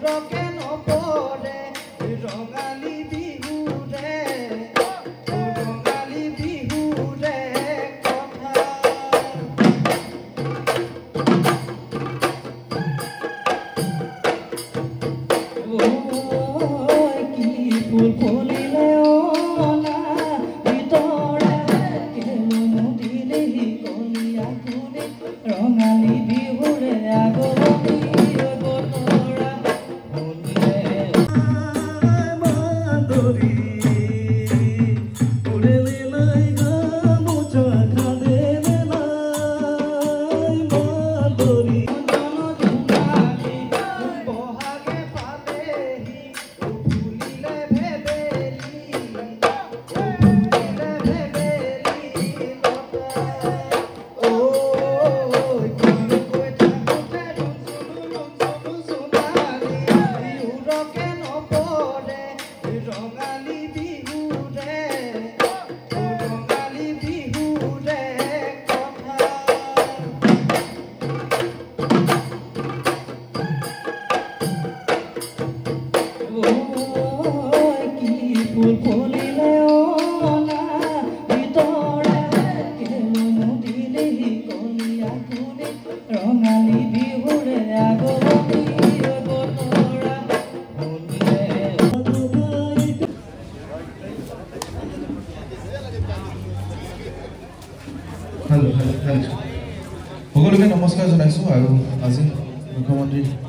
বিহুৰকে নপৰে ৰঙালী বিহুৰে ৰঙালী বিহুৰে কথা কি ফুল ফুলিলে অনা ভিতৰে কেলুমুদিলেহি কলিয়া ফুলে ৰঙালী বিহুৰে আগমনী বতৰা শুনিলে মাধুৰী উড়েলে নাই গামোচা খাঁদেলে নাই মাধুৰী বহাগে পালেহি ফুলিলে ভেবেলি ৰঙালী বিহুৰে ৰঙালী বিহুৰে কথা কি ফুল ফুলিলে অনা ভিতৰে কেলুমুদিলেহি কলিয়া ফুলে ৰঙালী বিহুৰে আগমনী বতৰা শুনিলে সকলোকে নমস্কাৰ জনাইছোঁ আৰু আজি মুখ্যমন্ত্ৰী